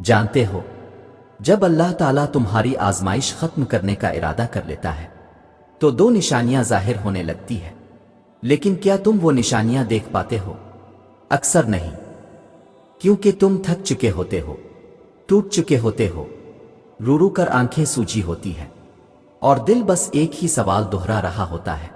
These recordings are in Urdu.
جانتے ہو جب اللہ تعالیٰ تمہاری آزمائش ختم کرنے کا ارادہ کر لیتا ہے تو دو نشانیاں ظاہر ہونے لگتی ہے، لیکن کیا تم وہ نشانیاں دیکھ پاتے ہو؟ اکثر نہیں، کیونکہ تم تھک چکے ہوتے ہو، ٹوٹ چکے ہوتے ہو، رو رو کر آنکھیں سوجی ہوتی ہیں اور دل بس ایک ہی سوال دہرا رہا ہوتا ہے،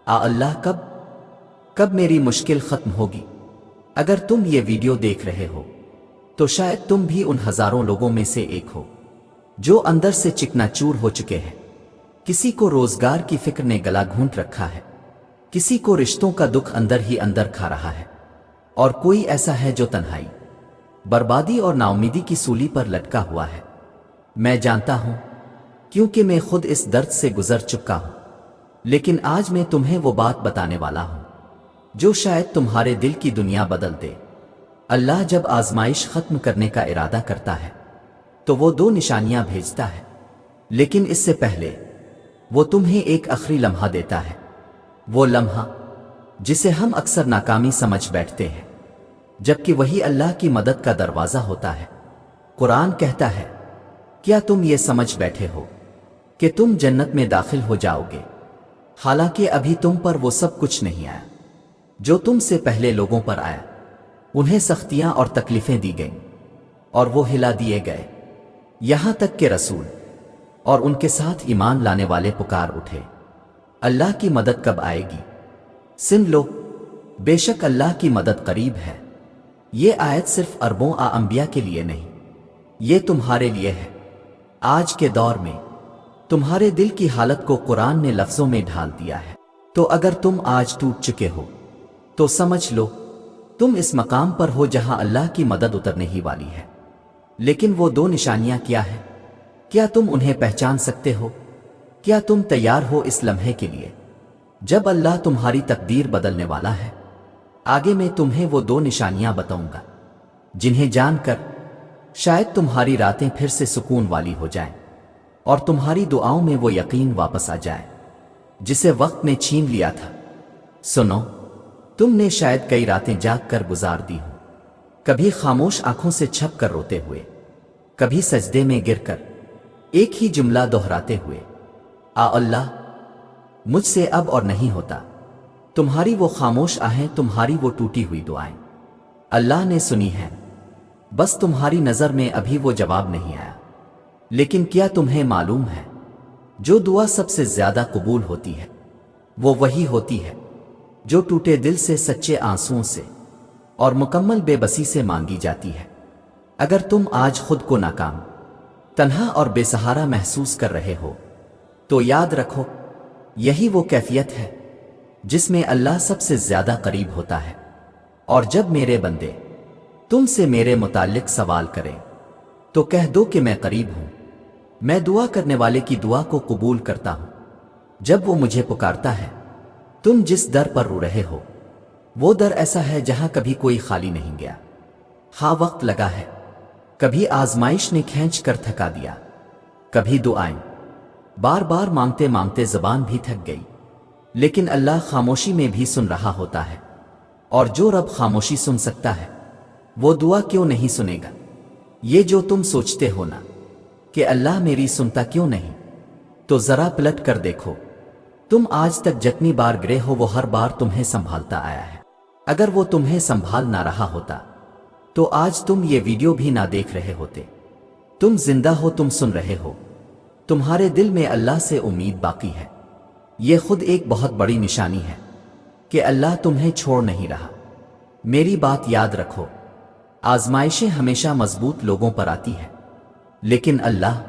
اللہ کب میری مشکل ختم ہوگی؟ اگر تم یہ ویڈیو دیکھ رہے ہو تو شاید تم بھی ان ہزاروں لوگوں میں سے ایک ہو جو اندر سے چکنا چور ہو چکے ہیں۔ کسی کو روزگار کی فکر نے گلا گھونٹ رکھا ہے، کسی کو رشتوں کا دکھ اندر ہی اندر کھا رہا ہے، اور کوئی ایسا ہے جو تنہائی، بربادی اور ناامیدی کی سولی پر لٹکا ہوا ہے۔ میں جانتا ہوں کیونکہ میں خود اس درد سے گزر چکا ہوں، لیکن آج میں تمہیں وہ بات بتانے والا ہوں جو شاید تمہارے دل کی دنیا بدل دے۔ اللہ جب آزمائش ختم کرنے کا ارادہ کرتا ہے تو وہ دو نشانیاں بھیجتا ہے، لیکن اس سے پہلے وہ تمہیں ایک آخری لمحہ دیتا ہے، وہ لمحہ جسے ہم اکثر ناکامی سمجھ بیٹھتے ہیں، جبکہ وہی اللہ کی مدد کا دروازہ ہوتا ہے۔ قرآن کہتا ہے، کیا تم یہ سمجھ بیٹھے ہو کہ تم جنت میں داخل ہو جاؤ گے، حالانکہ ابھی تم پر وہ سب کچھ نہیں آیا جو تم سے پہلے لوگوں پر آیا؟ انہیں سختیاں اور تکلیفیں دی گئیں اور وہ ہلا دیے گئے، یہاں تک کہ رسول اور ان کے ساتھ ایمان لانے والے پکار اٹھے، اللہ کی مدد کب آئے گی؟ سن لو، بے شک اللہ کی مدد قریب ہے۔ یہ آیت صرف اربوں انبیاء کے لیے نہیں، یہ تمہارے لیے ہے۔ آج کے دور میں تمہارے دل کی حالت کو قرآن نے لفظوں میں ڈھال دیا ہے، تو اگر تم آج ٹوٹ چکے ہو تو سمجھ لو تم اس مقام پر ہو جہاں اللہ کی مدد اترنے ہی والی ہے۔ لیکن وہ دو نشانیاں کیا ہیں؟ کیا تم انہیں پہچان سکتے ہو؟ کیا تم تیار ہو اس لمحے کے لیے جب اللہ تمہاری تقدیر بدلنے والا ہے؟ آگے میں تمہیں وہ دو نشانیاں بتاؤں گا جنہیں جان کر شاید تمہاری راتیں پھر سے سکون والی ہو جائیں اور تمہاری دعاؤں میں وہ یقین واپس آ جائے جسے وقت نے چھین لیا تھا۔ سنو، تم نے شاید کئی راتیں جاگ کر گزار دی ہوں، کبھی خاموش آنکھوں سے چھپ کر روتے ہوئے، کبھی سجدے میں گر کر ایک ہی جملہ دہراتے ہوئے، اللہ مجھ سے اب اور نہیں ہوتا۔ تمہاری وہ خاموش آہیں، تمہاری وہ ٹوٹی ہوئی دعائیں اللہ نے سنی ہیں، بس تمہاری نظر میں ابھی وہ جواب نہیں آیا۔ لیکن کیا تمہیں معلوم ہے جو دعا سب سے زیادہ قبول ہوتی ہے وہ وہی ہوتی ہے جو ٹوٹے دل سے، سچے آنسوؤں سے اور مکمل بے بسی سے مانگی جاتی ہے۔ اگر تم آج خود کو ناکام، تنہا اور بے سہارا محسوس کر رہے ہو تو یاد رکھو، یہی وہ کیفیت ہے جس میں اللہ سب سے زیادہ قریب ہوتا ہے۔ اور جب میرے بندے تم سے میرے متعلق سوال کریں تو کہہ دو کہ میں قریب ہوں، میں دعا کرنے والے کی دعا کو قبول کرتا ہوں۔ جب وہ مجھے پکارتا ہے، تم جس در پر رو رہے ہو وہ در ایسا ہے جہاں کبھی کوئی خالی نہیں گیا۔ ہاں، وقت لگا ہے، کبھی آزمائش نے کھینچ کر تھکا دیا، کبھی دعائیں بار بار مانگتے مانگتے زبان بھی تھک گئی، لیکن اللہ خاموشی میں بھی سن رہا ہوتا ہے، اور جو رب خاموشی سن سکتا ہے وہ دعا کیوں نہیں سنے گا؟ یہ جو تم سوچتے ہو نا کہ اللہ میری سنتا کیوں نہیں، تو ذرا پلٹ کر دیکھو، تم آج تک جتنی بار گرے ہو وہ ہر بار تمہیں سنبھالتا آیا ہے۔ اگر وہ تمہیں سنبھال نہ رہا ہوتا تو آج تم یہ ویڈیو بھی نہ دیکھ رہے ہوتے۔ تم زندہ ہو، تم سن رہے ہو، تمہارے دل میں اللہ سے امید باقی ہے۔ یہ خود ایک بہت بڑی نشانی ہے کہ اللہ تمہیں چھوڑ نہیں رہا۔ میری بات یاد رکھو، آزمائشیں ہمیشہ مضبوط لوگوں پر آتی ہیں، لیکن اللہ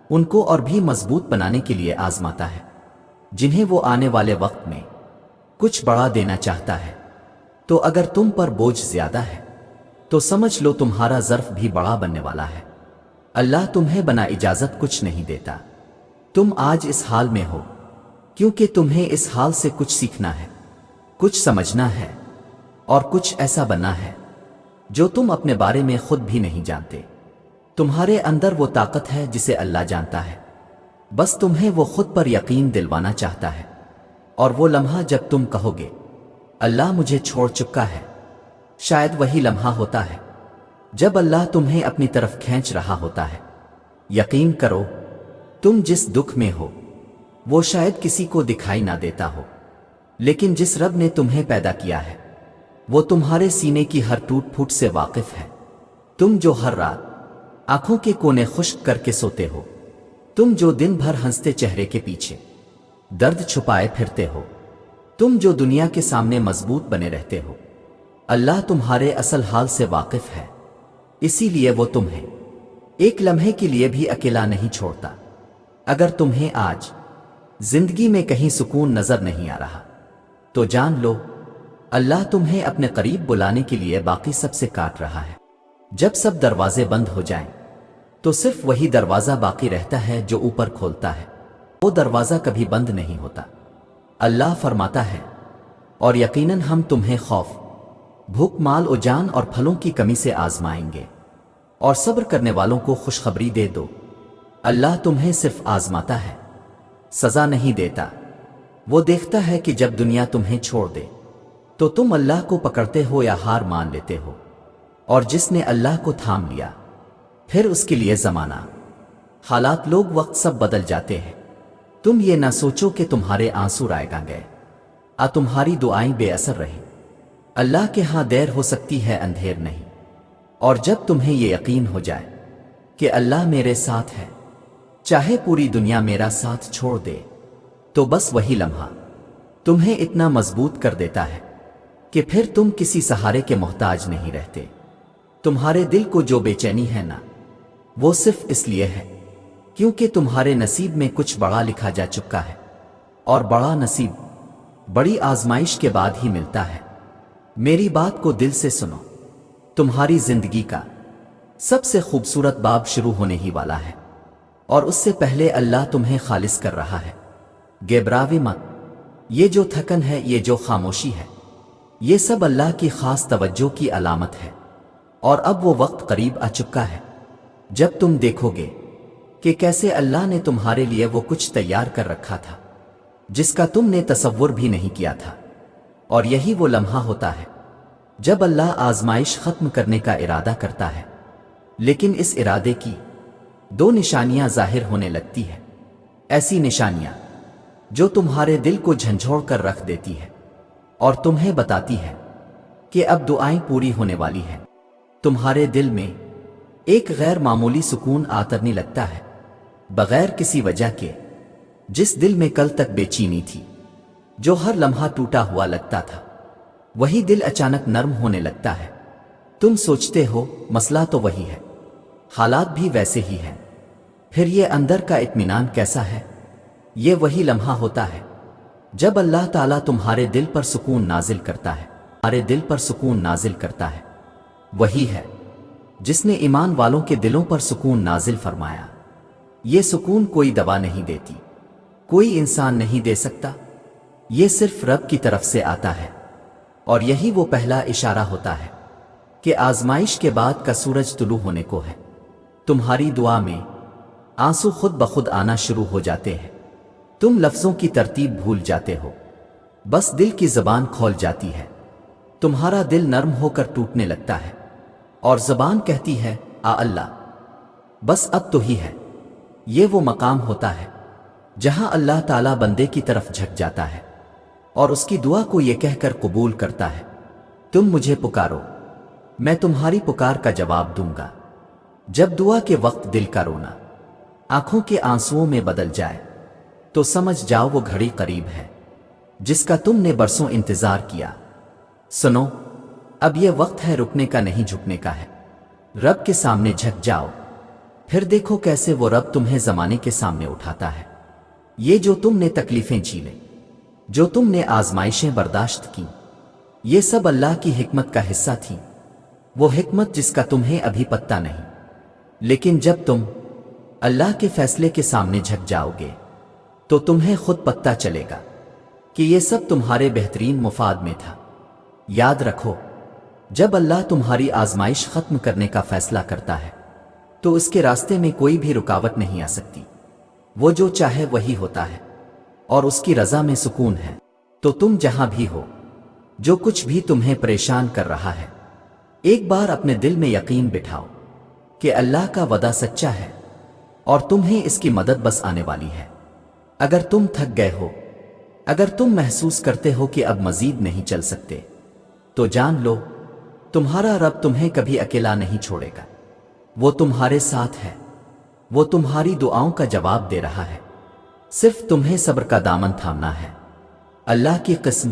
ان کو اور بھی مضبوط بنانے کے لیے آزماتا ہے، جنہیں وہ آنے والے وقت میں کچھ بڑا دینا چاہتا ہے۔ تو اگر تم پر بوجھ زیادہ ہے تو سمجھ لو تمہارا ظرف بھی بڑا بننے والا ہے۔ اللہ تمہیں بنا اجازت کچھ نہیں دیتا۔ تم آج اس حال میں ہو کیونکہ تمہیں اس حال سے کچھ سیکھنا ہے، کچھ سمجھنا ہے، اور کچھ ایسا بننا ہے جو تم اپنے بارے میں خود بھی نہیں جانتے۔ تمہارے اندر وہ طاقت ہے جسے اللہ جانتا ہے، بس تمہیں وہ خود پر یقین دلوانا چاہتا ہے۔ اور وہ لمحہ جب تم کہو گے اللہ مجھے چھوڑ چکا ہے، شاید وہی لمحہ ہوتا ہے جب اللہ تمہیں اپنی طرف کھینچ رہا ہوتا ہے، یقین کرو تم جس دکھ میں ہو وہ شاید کسی کو دکھائی نہ دیتا ہو، لیکن جس رب نے تمہیں پیدا کیا ہے وہ تمہارے سینے کی ہر ٹوٹ پھوٹ سے واقف ہے۔ تم جو ہر رات آنکھوں کے کونے خشک کر کے سوتے ہو، تم جو دن بھر ہنستے چہرے کے پیچھے درد چھپائے پھرتے ہو، تم جو دنیا کے سامنے مضبوط بنے رہتے ہو، اللہ تمہارے اصل حال سے واقف ہے، اسی لیے وہ تمہیں ایک لمحے کے لیے بھی اکیلا نہیں چھوڑتا۔ اگر تمہیں آج زندگی میں کہیں سکون نظر نہیں آ رہا تو جان لو اللہ تمہیں اپنے قریب بلانے کے لیے باقی سب سے کاٹ رہا ہے۔ جب سب دروازے بند ہو جائیں تو صرف وہی دروازہ باقی رہتا ہے جو اوپر کھولتا ہے، وہ دروازہ کبھی بند نہیں ہوتا۔ اللہ فرماتا ہے، اور یقیناً ہم تمہیں خوف، بھوک، مال و جان اور پھلوں کی کمی سے آزمائیں گے، اور صبر کرنے والوں کو خوشخبری دے دو۔ اللہ تمہیں صرف آزماتا ہے، سزا نہیں دیتا۔ وہ دیکھتا ہے کہ جب دنیا تمہیں چھوڑ دے تو تم اللہ کو پکڑتے ہو یا ہار مان لیتے ہو، اور جس نے اللہ کو تھام لیا پھر اس کے لیے زمانہ، حالات، لوگ، وقت سب بدل جاتے ہیں۔ تم یہ نہ سوچو کہ تمہارے آنسو رائے گئے، تمہاری دعائیں بے اثر رہیں۔ اللہ کے ہاں دیر ہو سکتی ہے، اندھیر نہیں۔ اور جب تمہیں یہ یقین ہو جائے کہ اللہ میرے ساتھ ہے، چاہے پوری دنیا میرا ساتھ چھوڑ دے، تو بس وہی لمحہ تمہیں اتنا مضبوط کر دیتا ہے کہ پھر تم کسی سہارے کے محتاج نہیں رہتے۔ تمہارے دل کو جو بے چینی ہے نا، وہ صرف اس لیے ہے کیونکہ تمہارے نصیب میں کچھ بڑا لکھا جا چکا ہے، اور بڑا نصیب بڑی آزمائش کے بعد ہی ملتا ہے۔ میری بات کو دل سے سنو، تمہاری زندگی کا سب سے خوبصورت باب شروع ہونے ہی والا ہے، اور اس سے پہلے اللہ تمہیں خالص کر رہا ہے۔ گھبراوی مت، یہ جو تھکن ہے، یہ جو خاموشی ہے، یہ سب اللہ کی خاص توجہ کی علامت ہے، اور اب وہ وقت قریب آ چکا ہے جب تم دیکھو گے کہ کیسے اللہ نے تمہارے لیے وہ کچھ تیار کر رکھا تھا جس کا تم نے تصور بھی نہیں کیا تھا۔ اور یہی وہ لمحہ ہوتا ہے جب اللہ آزمائش ختم کرنے کا ارادہ کرتا ہے، لیکن اس ارادے کی دو نشانیاں ظاہر ہونے لگتی ہیں، ایسی نشانیاں جو تمہارے دل کو جھنجھوڑ کر رکھ دیتی ہے اور تمہیں بتاتی ہے کہ اب دعائیں پوری ہونے والی ہیں۔ تمہارے دل میں ایک غیر معمولی سکون آترنے لگتا ہے، بغیر کسی وجہ کے۔ جس دل میں کل تک بے چینی تھی، جو ہر لمحہ ٹوٹا ہوا لگتا تھا، وہی دل اچانک نرم ہونے لگتا ہے۔ تم سوچتے ہو مسئلہ تو وہی ہے، حالات بھی ویسے ہی ہیں، پھر یہ اندر کا اطمینان کیسا ہے؟ یہ وہی لمحہ ہوتا ہے جب اللہ تعالیٰ تمہارے دل پر سکون نازل کرتا ہے، تمہارے دل پر سکون نازل کرتا ہے۔ وہی ہے جس نے ایمان والوں کے دلوں پر سکون نازل فرمایا۔ یہ سکون کوئی دوا نہیں دیتی، کوئی انسان نہیں دے سکتا، یہ صرف رب کی طرف سے آتا ہے، اور یہی وہ پہلا اشارہ ہوتا ہے کہ آزمائش کے بعد کا سورج طلوع ہونے کو ہے۔ تمہاری دعا میں آنسو خود بخود آنا شروع ہو جاتے ہیں، تم لفظوں کی ترتیب بھول جاتے ہو، بس دل کی زبان کھول جاتی ہے، تمہارا دل نرم ہو کر ٹوٹنے لگتا ہے، اور زبان کہتی ہے آ اللہ، بس اب تو ہی ہے۔ یہ وہ مقام ہوتا ہے جہاں اللہ تعالیٰ بندے کی طرف جھک جاتا ہے اور اس کی دعا کو یہ کہہ کر قبول کرتا ہے، تم مجھے پکارو، میں تمہاری پکار کا جواب دوں گا۔ جب دعا کے وقت دل کا رونا آنکھوں کے آنسوؤں میں بدل جائے تو سمجھ جاؤ وہ گھڑی قریب ہے جس کا تم نے برسوں انتظار کیا۔ سنو، اب یہ وقت ہے رکنے کا نہیں، جھکنے کا ہے۔ رب کے سامنے جھک جاؤ، پھر دیکھو کیسے وہ رب تمہیں زمانے کے سامنے اٹھاتا ہے۔ یہ جو تم نے تکلیفیں جھیلیں، جو تم نے آزمائشیں برداشت کی، یہ سب اللہ کی حکمت کا حصہ تھی، وہ حکمت جس کا تمہیں ابھی پتہ نہیں، لیکن جب تم اللہ کے فیصلے کے سامنے جھک جاؤ گے تو تمہیں خود پتہ چلے گا کہ یہ سب تمہارے بہترین مفاد میں تھا۔ یاد رکھو، جب اللہ تمہاری آزمائش ختم کرنے کا فیصلہ کرتا ہے تو اس کے راستے میں کوئی بھی رکاوٹ نہیں آ سکتی، وہ جو چاہے وہی ہوتا ہے، اور اس کی رضا میں سکون ہے۔ تو تم جہاں بھی ہو، جو کچھ بھی تمہیں پریشان کر رہا ہے، ایک بار اپنے دل میں یقین بٹھاؤ کہ اللہ کا وعدہ سچا ہے اور تمہیں اس کی مدد بس آنے والی ہے۔ اگر تم تھک گئے ہو، اگر تم محسوس کرتے ہو کہ اب مزید نہیں چل سکتے، تو جان لو تمہارا رب تمہیں کبھی اکیلا نہیں چھوڑے گا۔ وہ تمہارے ساتھ ہے، وہ تمہاری دعاؤں کا جواب دے رہا ہے، صرف تمہیں صبر کا دامن تھامنا ہے۔ اللہ کی قسم،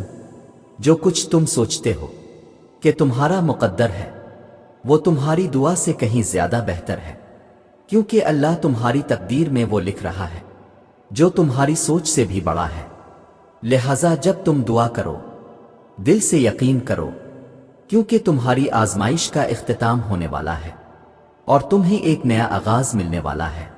جو کچھ تم سوچتے ہو کہ تمہارا مقدر ہے، وہ تمہاری دعا سے کہیں زیادہ بہتر ہے، کیونکہ اللہ تمہاری تقدیر میں وہ لکھ رہا ہے جو تمہاری سوچ سے بھی بڑا ہے۔ لہذا جب تم دعا کرو، دل سے یقین کرو، کیونکہ تمہاری آزمائش کا اختتام ہونے والا ہے اور تمہیں ایک نیا آغاز ملنے والا ہے۔